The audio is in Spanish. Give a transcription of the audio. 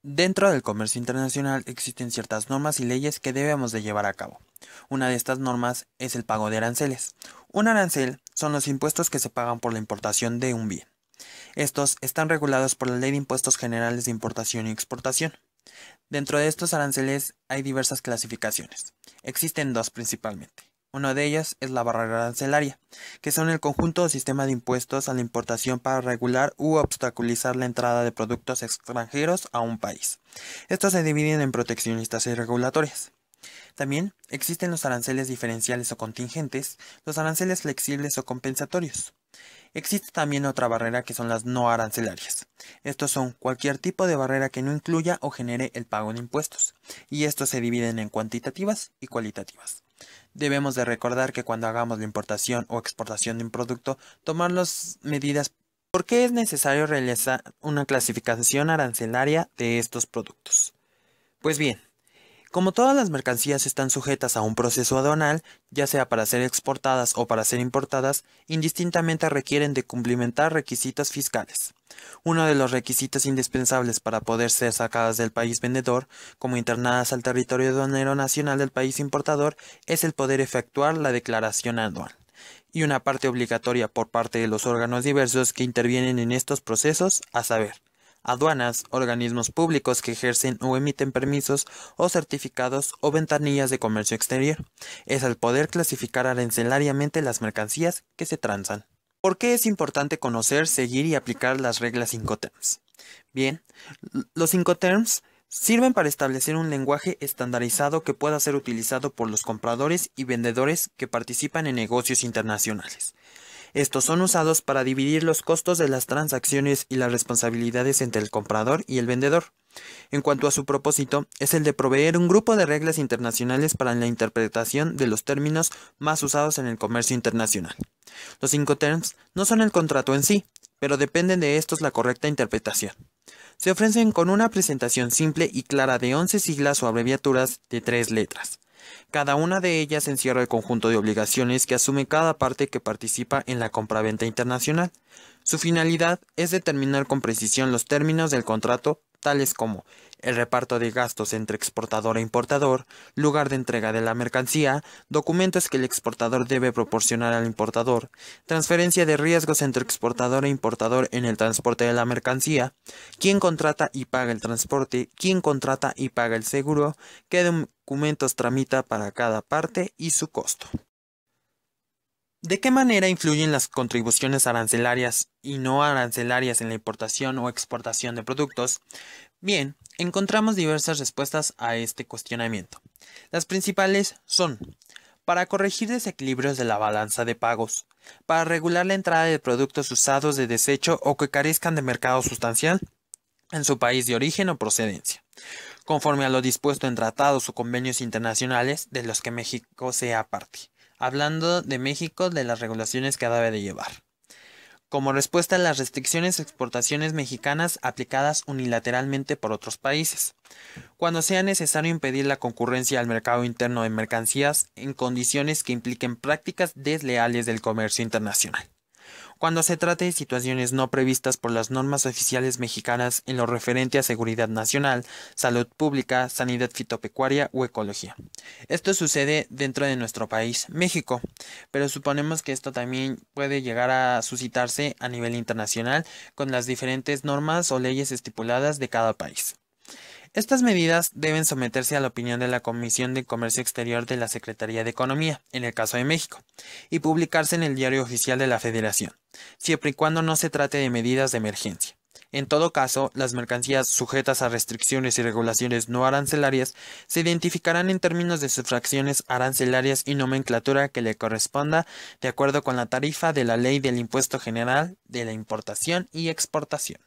Dentro del comercio internacional existen ciertas normas y leyes que debemos de llevar a cabo. Una de estas normas es el pago de aranceles. Un arancel son los impuestos que se pagan por la importación de un bien. Estos están regulados por la Ley de Impuestos Generales de Importación y Exportación. Dentro de estos aranceles hay diversas clasificaciones. Existen dos principalmente. Una de ellas es la barrera arancelaria, que son el conjunto o sistema de impuestos a la importación para regular u obstaculizar la entrada de productos extranjeros a un país. Estos se dividen en proteccionistas y regulatorias. También existen los aranceles diferenciales o contingentes, los aranceles flexibles o compensatorios. Existe también otra barrera que son las no arancelarias. Estos son cualquier tipo de barrera que no incluya o genere el pago de impuestos, y estos se dividen en cuantitativas y cualitativas. Debemos de recordar que cuando hagamos la importación o exportación de un producto, tomar las medidas. ¿Por qué es necesario realizar una clasificación arancelaria de estos productos? Pues bien, como todas las mercancías están sujetas a un proceso aduanal, ya sea para ser exportadas o para ser importadas, indistintamente requieren de cumplimentar requisitos fiscales. Uno de los requisitos indispensables para poder ser sacadas del país vendedor, como internadas al territorio aduanero nacional del país importador, es el poder efectuar la declaración anual, y una parte obligatoria por parte de los órganos diversos que intervienen en estos procesos, a saber, aduanas, organismos públicos que ejercen o emiten permisos o certificados o ventanillas de comercio exterior, es el poder clasificar arancelariamente las mercancías que se transan. ¿Por qué es importante conocer, seguir y aplicar las reglas Incoterms? Bien, los Incoterms sirven para establecer un lenguaje estandarizado que pueda ser utilizado por los compradores y vendedores que participan en negocios internacionales. Estos son usados para dividir los costos de las transacciones y las responsabilidades entre el comprador y el vendedor. En cuanto a su propósito, es el de proveer un grupo de reglas internacionales para la interpretación de los términos más usados en el comercio internacional. Los Incoterms no son el contrato en sí, pero dependen de estos la correcta interpretación. Se ofrecen con una presentación simple y clara de 11 siglas o abreviaturas de 3 letras. Cada una de ellas encierra el conjunto de obligaciones que asume cada parte que participa en la compraventa internacional. Su finalidad es determinar con precisión los términos del contrato, tales como el reparto de gastos entre exportador e importador, lugar de entrega de la mercancía, documentos que el exportador debe proporcionar al importador, transferencia de riesgos entre exportador e importador en el transporte de la mercancía, quién contrata y paga el transporte, quién contrata y paga el seguro, qué documentos tramita para cada parte y su costo. ¿De qué manera influyen las contribuciones arancelarias y no arancelarias en la importación o exportación de productos? Bien, encontramos diversas respuestas a este cuestionamiento. Las principales son: para corregir desequilibrios de la balanza de pagos, para regular la entrada de productos usados de desecho o que carezcan de mercado sustancial en su país de origen o procedencia, conforme a lo dispuesto en tratados o convenios internacionales de los que México sea parte. Hablando de México, de las regulaciones que debe de llevar. Como respuesta a las restricciones a exportaciones mexicanas aplicadas unilateralmente por otros países, cuando sea necesario impedir la concurrencia al mercado interno de mercancías en condiciones que impliquen prácticas desleales del comercio internacional. Cuando se trate de situaciones no previstas por las normas oficiales mexicanas en lo referente a seguridad nacional, salud pública, sanidad fitopecuaria o ecología. Esto sucede dentro de nuestro país, México, pero suponemos que esto también puede llegar a suscitarse a nivel internacional con las diferentes normas o leyes estipuladas de cada país. Estas medidas deben someterse a la opinión de la Comisión de Comercio Exterior de la Secretaría de Economía, en el caso de México, y publicarse en el Diario Oficial de la Federación, siempre y cuando no se trate de medidas de emergencia. En todo caso, las mercancías sujetas a restricciones y regulaciones no arancelarias se identificarán en términos de sus fracciones arancelarias y nomenclatura que le corresponda de acuerdo con la tarifa de la Ley del Impuesto General de la Importación y Exportación.